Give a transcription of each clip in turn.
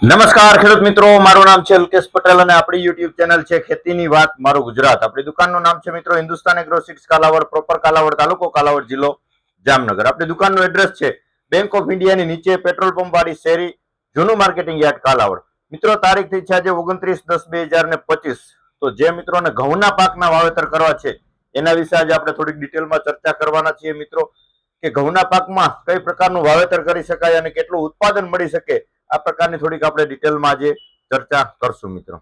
નમસ્કાર ખેડૂત મિત્રો, મારું નામ છે અલ્કેશ પટેલ અને આપણી યુટ્યુબ ચેનલ છે ખેતીની વાત મારું ગુજરાત. આપણી દુકાનનું નામ છે મિત્રો હિન્દુસ્તાન એગ્રો 6 કાલાવડ, પ્રોપર કાલાવડ, તાલુકો કાલાવડ, જિલ્લો જામનગર. આપણી દુકાનનું એડ્રેસ છે બેંક ઓફ ઇન્ડિયાની નીચે, પેટ્રોલ પંપ વાળી શેરી, જૂનું માર્કેટિંગ યાર્ડ, કાલાવડ. મિત્રો, તારીખ થઈ છે આજે 29/10/2025. તો જે મિત્રોને ઘઉંના પાકના વાવેતર કરવા છે એના વિશે આજે આપણે થોડીક ડિટેલમાં ચર્ચા કરવાના છીએ મિત્રો, કે ઘઉંના પાકમાં કઈ પ્રકારનું વાવેતર કરી શકાય અને કેટલું ઉત્પાદન મળી શકે, આ પ્રકારની થોડીક આપણે ડિટેલમાં આજે ચર્ચા કરશું મિત્રો.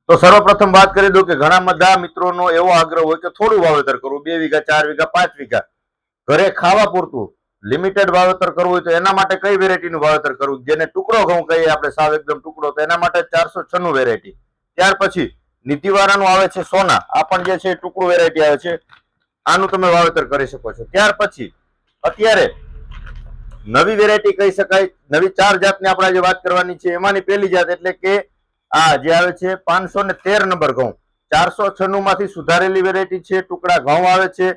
તો સર્વપ્રથમ વાત કરી દઉં કે ઘણા બધા મિત્રોનો એવો આગ્રહ હોય કે થોડું વાવેતર કરવું, 2 વીઘા, 4 વીઘા, 5 વીઘા, ઘરે ખાવા પૂરતું લિમિટેડ વાવેતર કરવું હોય તો એના માટે કઈ વેરાયટીનું વાવેતર કરવું, જેને ટુકડો ઘઉં કહીએ આપણે, સાવ એકદમ ટુકડો, તો એના માટે 496 વેરાયટી. ત્યાર પછી નીતિવાળાનું આવે છે સોના, આ પણ જે છે ટુકડું વેરાયટી આવે છે, આનું તમે વાવેતર કરી શકો છો. ત્યાર પછી અત્યારે નવી વેરાયટી કહી શકાય, નવી 4 જાતની આપણે આજે વાત કરવાની છે. એમાંની પહેલી જાત એટલે કે આ જે આવે છે 513 નંબર ઘઉં, 496 માંથી સુધારેલી વેરાયટી છે, ટુકડા ઘઉં આવે છે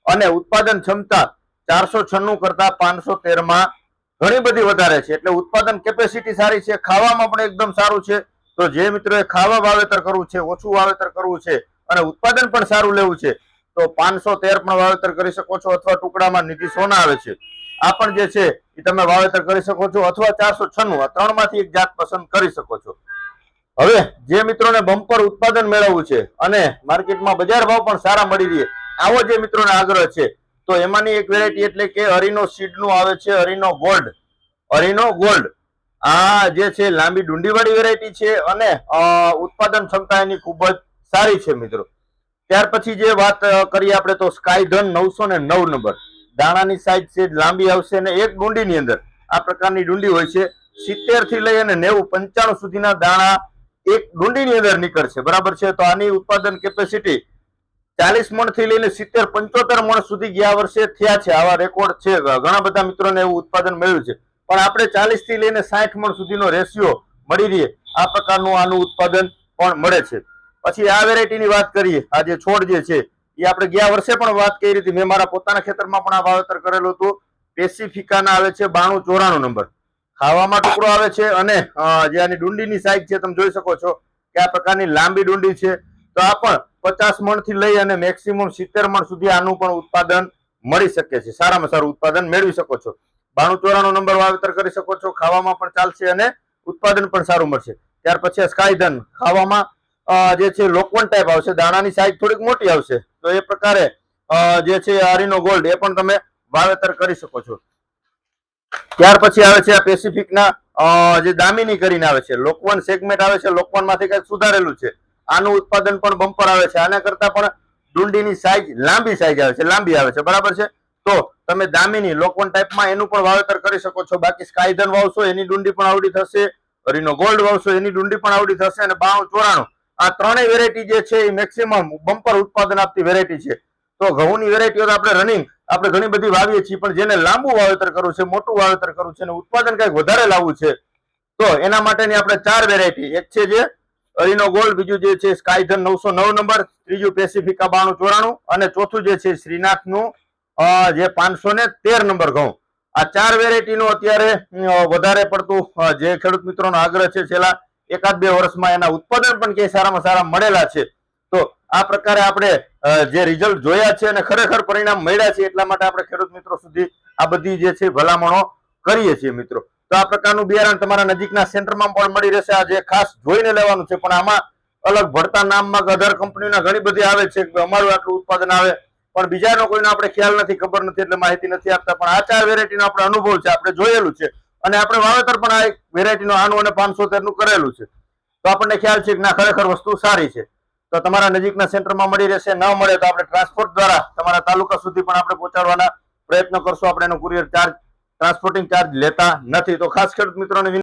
અને ઉત્પાદન ક્ષમતા 496 કરતા 513 માં ઘણી બધી વધારે છે, એટલે ઉત્પાદન કેપેસિટી સારી છે, ખાવામાં પણ એકદમ સારું છે. તો જે મિત્રોએ ખાવા વાવેતર કરવું છે, ઓછું વાવેતર કરવું છે અને ઉત્પાદન પણ સારું લેવું છે તો 513 પણ વાવેતર કરી શકો છો, અથવા ટુકડામાં નિધિ સોના આવે છે આ પણ જે છે એ તમે વાવેતર કરી શકો છો, અથવા 496, આ ત્રણમાંથી એક જાત પસંદ કરી શકો છો. હવે જે મિત્રોને બમ્પર ઉત્પાદન મેળવવું છે અને માર્કેટમાં બજાર ભાવ પણ સારા મળી રહે, આવો જે મિત્રોને આગ્રહ છે તો એમાંની એક વેરાયટી એટલે કે અરીનો સીડનું આવે છે, અરીનો ગોલ્ડ. અરીનો ગોલ્ડ આ જે છે લાંબી ડુંડીવાળી વેરાયટી છે અને ઉત્પાદન ક્ષમતા એની ખૂબ જ સારી છે મિત્રો. ત્યાર પછી જે વાત કરીએ આપણે તો સ્કાયધન 909 નંબર, દાણાની સાઈઝ છે લાંબી આવશે અને એક ડુંડીની અંદર આ પ્રકારની ડુંડી હોય છે. 70 થી લઈ અને 90, 95 સુધીના દાણા એક ડુંડીની અંદર નીકળશે, બરાબર છે. તો આની ઉત્પાદન કેપેસિટી 40 મણ થી લઈને 70-75 મણ સુધી ગયા વર્ષે થયા છે, આવા રેકોર્ડ છે. ઘણા બધા મિત્રોને એવું ઉત્પાદન મળ્યું છે, પણ આપણે 40 થી લઈને 60 મણ સુધીનો રેશિયો મળી રહે આ પ્રકારનું આનું ઉત્પાદન પણ મળે છે. પછી આ વેરાયટીની વાત કરીએ, આ જે છોડ જે છે એ આપણે ગયા વર્ષે પણ વાત કરી હતી, મેં મારા પોતાના ખેતરમાં પણ આ વાવેતર કરેલું હતું. પેસિફિકાના આવે છે 9294 નંબર, ખાવામાં ટુકડો આવે છે અને જે આની ડુંડીની સાઈઝ છે તમે જોઈ શકો છો કે આ પ્રકારની લાંબી ડુંડી છે. તો આ પણ 50 મણ થી લઈ અને મેક્સિમમ 70 મણ સુધી આનું પણ ઉત્પાદન મળી શકે છે, સારામાં સારું ઉત્પાદન મેળવી શકો છો. 9294 નંબર વાવેતર કરી શકો છો, ખાવામાં પણ ચાલશે અને ઉત્પાદન પણ સારું મળશે. ત્યાર પછી સ્કાયધન, ખાવામાં જે છે લોકવન ટાઈપ આવશે, દાણાની સાઈઝ થોડીક મોટી આવશે, તો એ પ્રકારે જે છે અરીનો ગોલ્ડ એ પણ તમે વાવેતર કરી શકો છો. ત્યાર પછી આવે છે આ પેસિફિકના જે દામિની કરીને આવે છે, લોકવન સેગમેન્ટ આવે છે, લોકવન માંથી કઈક સુધારેલું છે, આનું ઉત્પાદન પણ બમ્પર આવે છે. આના કરતા પણ ડુંડીની સાઈઝ લાંબી સાઈઝ આવે છે, લાંબી આવે છે, બરાબર છે. તો તમે દામિની લોકવન ટાઈપમાં એનું પણ વાવેતર કરી શકો છો. બાકી સ્કાયધન વાવશો એની ડુંડી પણ આવડી થશે, અરીનો ગોલ્ડ વાવશો એની ડુંડી પણ આવડી થશે, અને 9294 આ ત્રણેય વેરાયટી જે છે એ મેક્સિમમ બમ્પર ઉત્પાદન આપતી વેરાયટી છે. તો ઘઉંની વેરાયટીઓ તો આપણે રનિંગ આપણે ઘણી બધી વાવીએ છીએ, પણ જેને લાંબુ વાવેતર કરવું છે, મોટું વાવેતર કરવું છે અને ઉત્પાદન કંઈક વધારે લાવવું છે તો એના માટેની આપણે 4 વેરાયટી, એક છે જે અરીનો ગોલ્ડ, બીજું જે છે સ્કાયધન 909 નંબર, ત્રીજું પેસિફિકા 9294 અને ચોથું જે છે શ્રીનાથનું જે 513 નંબર ઘઉં. આ 4 વેરાયટીનું અત્યારે વધારે પડતું જે ખેડૂત મિત્રોનો આગ્રહ છે, છેલ્લા 1-2 વર્ષમાં એના ઉત્પાદન પણ કે સારામાં સારા મળેલા છે. તો આ પ્રકારે આપણે જે રિઝલ્ટ જોયા છે અને ખરેખર પરિણામ મળ્યા છે, એટલા માટે આપણે ખેડૂત મિત્રો સુધી આ બધી જે છે ભલામણો કરીએ છીએ મિત્રો. તો આ પ્રકારનું બિયારણ તમારા નજીકના સેન્ટરમાં પણ મળી રહેશે. આ જે ખાસ જોઈને લેવાનું છે, પણ આમાં અલગ ભરતા નામમાં અધર કંપનીના ઘણી બધી આવે છે કે અમારું આટલું ઉત્પાદન આવે, પણ બીજાનો કોઈનો આપણે ખ્યાલ નથી, ખબર નથી, એટલે માહિતી નથી આપતા. પણ આ 4 વેરાયટીનો આપણે અનુભવ છે, આપણે જોયેલું છે અને આપણે વાવેતર પણ આ એક વેરાયટીનો આનું અને 513 નું કરેલું છે, તો આપણને ખ્યાલ છે કે ના ખરેખર વસ્તુ સારી છે. તો તમારા નજીકના સેન્ટરમાં મળી રહેશે, ન મળે તો આપણે ટ્રાન્સપોર્ટ દ્વારા તમારા તાલુકા સુધી પણ આપણે પહોંચાડવાના પ્રયત્ન કરશું. આપણે એનો કુરિયર ચાર્જ, ટ્રાન્સપોર્ટિંગ ચાર્જ લેતા નથી. તો ખાસ ખેડૂત મિત્રોને